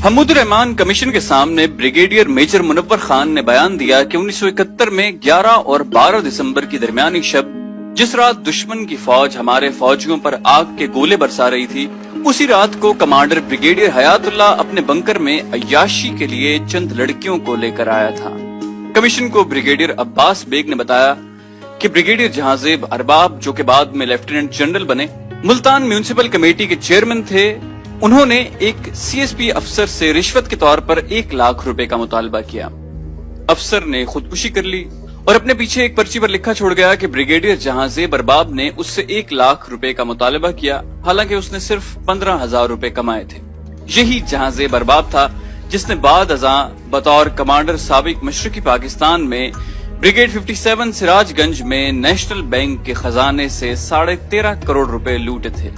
حمود الرحمان commission کے سامنے brigadier major منور خان نے بیان دیا کہ 1971 میں 11 اور 12 دسمبر کی درمیانی شب جس رات دشمن کی فوج ہمارے فوجیوں پر آگ کے گولے برسا رہی تھی، اسی رات کو کمانڈر بریگیڈیئر حیات اللہ اپنے بنکر میں عیاشی کے لیے چند لڑکیوں کو لے کر آیا تھا۔ کمیشن کو بریگیڈیئر عباس بیگ نے بتایا کہ بریگیڈیئر جہانزیب ارباب، جو کہ بعد میں لیفٹیننٹ جنرل بنے، ملتان میونسپل کمیٹی کے چیئرمین تھے، انہوں نے ایک سی ایس پی افسر سے رشوت کے طور پر 1 لاکھ روپے کا مطالبہ کیا۔ افسر نے خودکشی کر لی اور اپنے پیچھے ایک پرچی پر لکھا چھوڑ گیا کہ بریگیڈیئر جہانزیب ارباب نے اس سے 1 لاکھ روپے کا مطالبہ کیا، حالانکہ اس نے صرف 15,000 روپے کمائے تھے۔ یہی جہانزیب ارباب تھا جس نے بعد ازاں بطور کمانڈر سابق مشرقی پاکستان میں بریگیڈ 57 سراج گنج میں نیشنل بینک کے خزانے سے 13.5 کروڑ روپے لوٹے تھے۔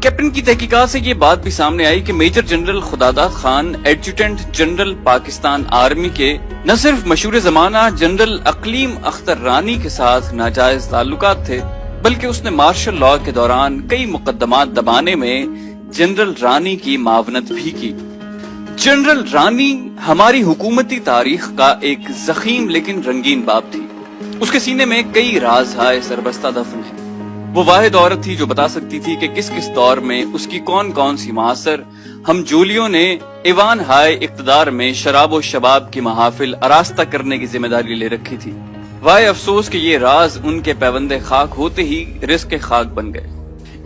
کیپٹن کی تحقیقات سے یہ بات بھی سامنے آئی کہ میجر جنرل خداداد Khan adjutant general Pakistan army کے نہ صرف مشہور زمانہ جنرل اقلیم اختر رانی کے ساتھ ناجائز تعلقات تھے، بلکہ اس نے مارشل لاء کے دوران کئی مقدمات دبانے میں جنرل رانی کی معاونت بھی کی۔ جنرل رانی ہماری حکومتی تاریخ کا ایک ضخیم لیکن رنگین باب تھی۔ اس کے سینے میں کئی رازہائے سربستہ دفن ہیں۔ وہ واحد عورت تھی جو بتا سکتی تھی کہ کس کس دور میں اس کی کون کون سی معاصر ہم جولیوں نے ایوان ہائے اقتدار میں شراب و شباب کی محافل آراستہ کرنے کی ذمہ داری لے رکھی تھی۔ وائے افسوس کہ یہ راز ان کے پیوندے خاک ہوتے ہی رزق خاک بن گئے۔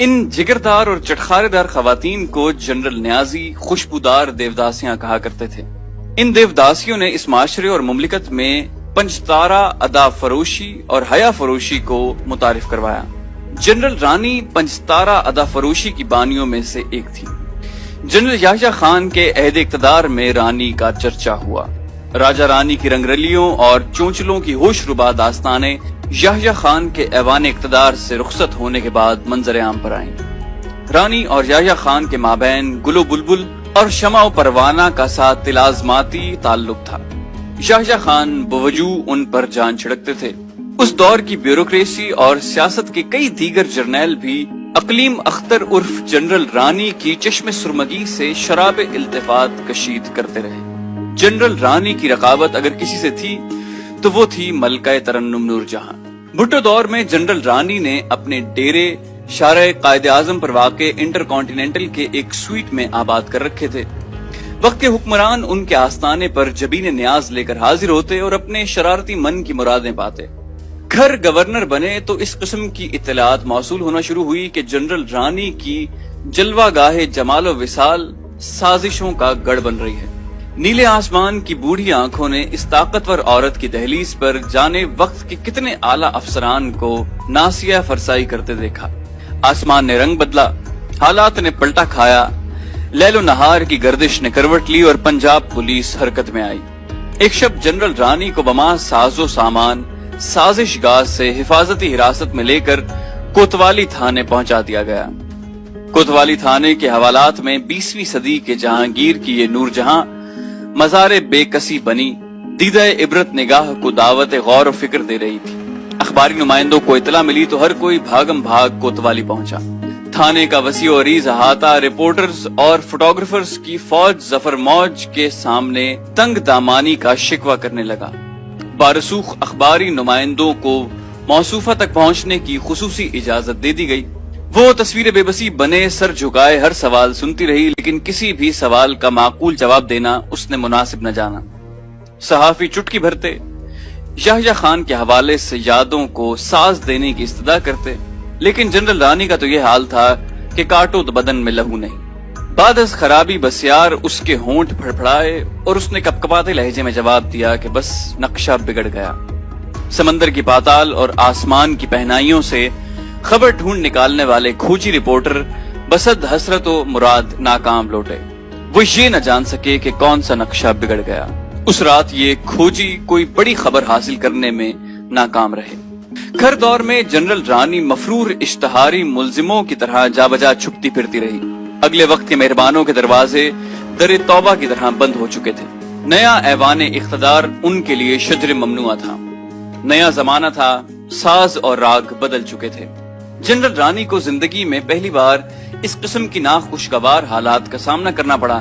ان جگردار اور چٹخارے دار خواتین کو جنرل نیازی خوشبودار دیوداسیاں کہا کرتے تھے۔ ان دیوداسیوں نے اس معاشرے اور مملکت میں پنجتارہ ادا فروشی اور حیا فروشی کو متعارف کروایا۔ جنرل رانی پنجتارہ ادا فروشی کی بانیوں میں سے ایک تھی۔ جنرل یحییٰ خان کے عہد اقتدار میں رانی کا چرچا ہوا۔ راجہ رانی کی رنگرلیوں اور چونچلوں کی ہوش ربا داستانیں یحییٰ خان کے ایوان اقتدار سے رخصت ہونے کے بعد منظر عام پر آئیں۔ رانی اور یحییٰ خان کے مابین گل و بلبل اور شمع و پروانہ کا ساتھ تلازماتی تعلق تھا۔ یحییٰ خان بوجوہ ان پر جان چھڑکتے تھے۔ اس دور کی بیوروکریسی اور سیاست کے کئی دیگر جرنیل بھی اقلیم اختر عرف جنرل رانی کی چشم سرمگی سے شراب التفات کشید کرتے رہے۔ جنرل رانی کی رقابت اگر کسی سے تھی تو وہ تھی ملکہ ترنم نور جہاں۔ بھٹو دور میں جنرل رانی نے اپنے ڈیرے شارع قائد اعظم پر واقع انٹر کانٹیننٹل کے ایک سویٹ میں آباد کر رکھے تھے۔ وقت کے حکمران ان کے آستانے پر جبین نیاز لے کر حاضر ہوتے اور اپنے شرارتی من کی مرادیں پاتے۔ گھر گورنر بنے تو اس قسم کی اطلاعات موصول ہونا شروع ہوئی کہ جنرل رانی کی جلوہ گاہ جمال و وصال سازشوں کا گڑھ بن رہی ہے۔ نیلے آسمان کی بوڑھی آنکھوں نے اس طاقتور عورت کی دہلیز پر جانے وقت کے کتنے اعلیٰ افسران کو ناسیہ فرسائی کرتے دیکھا۔ آسمان نے رنگ بدلا، حالات نے پلٹا کھایا، لیل و نہار کی گردش نے کروٹ لی اور پنجاب پولیس حرکت میں آئی۔ ایک شب جنرل رانی کو بما ساز و سامان سازش گاہ سے حفاظتی حراست میں لے کر کوتوالی تھانے پہنچا دیا گیا۔ کوتوالی تھانے کے حوالات میں 20ویں صدی کے جہانگیر کی یہ نور جہاں مزار بے کسی بنی دیدہ عبرت نگاہ کو دعوت غور و فکر دے رہی تھی۔ اخباری نمائندوں کو اطلاع ملی تو ہر کوئی بھاگم بھاگ کوتوالی پہنچا۔ تھانے کا وسیع و عریض احاطہ رپورٹرز اور فوٹوگرافرز کی فوج ظفر موج کے سامنے تنگ دامانی کا شکوہ کرنے لگا۔ بارسوخ اخباری نمائندوں کو موصوفہ تک پہنچنے کی خصوصی اجازت دے دی گئی۔ وہ تصویر بے بسی بنے سر جھکائے ہر سوال سنتی رہی، لیکن کسی بھی سوال کا معقول جواب دینا اس نے مناسب نہ جانا۔ صحافی چٹکی بھرتے، یحییٰ خان کے حوالے سے یادوں کو ساز دینے کی استدعا کرتے، لیکن جنرل رانی کا تو یہ حال تھا کہ کاٹو تو بدن میں لہو نہیں۔ بعد از خرابی بسیار اس کے ہونٹ پھڑپھڑائے اور اس نے کپکپاتے لہجے میں جواب دیا کہ بس نقشہ بگڑ گیا۔ سمندر کی پاتال اور آسمان کی پہنائیوں سے خبر ڈھونڈ نکالنے والے کھوجی رپورٹر بسد حسرت و مراد ناکام لوٹے۔ وہ یہ نہ جان سکے کہ کون سا نقشہ بگڑ گیا۔ اس رات یہ کھوجی کوئی بڑی خبر حاصل کرنے میں ناکام رہے۔ گھر دور میں جنرل رانی مفرور اشتہاری ملزموں کی طرح جا بجا چھپتی پھرتی رہی۔ اگلے وقت کے مہربانوں کے دروازے در توبہ کی طرح بند ہو چکے تھے۔ نیا ایوان اقتدار ان کے لیے شجر ممنوع تھا۔ نیا زمانہ تھا، ساز اور راگ بدل چکے تھے۔ جنرل رانی کو زندگی میں پہلی بار اس قسم کی ناخوشگوار حالات کا سامنا کرنا پڑا۔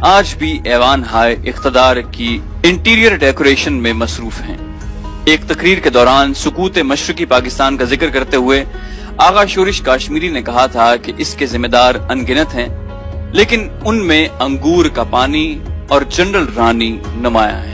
آج بھی ایوان ہائے اقتدار کی انٹیریئر ڈیکوریشن میں مصروف ہیں۔ ایک تقریر کے دوران سکوت مشرقی پاکستان کا ذکر کرتے ہوئے آغا شورش کاشمیری نے کہا تھا کہ اس کے ذمہ دار انگنت ہیں، لیکن ان میں انگور کا پانی اور جنرل رانی نمایاں ہیں۔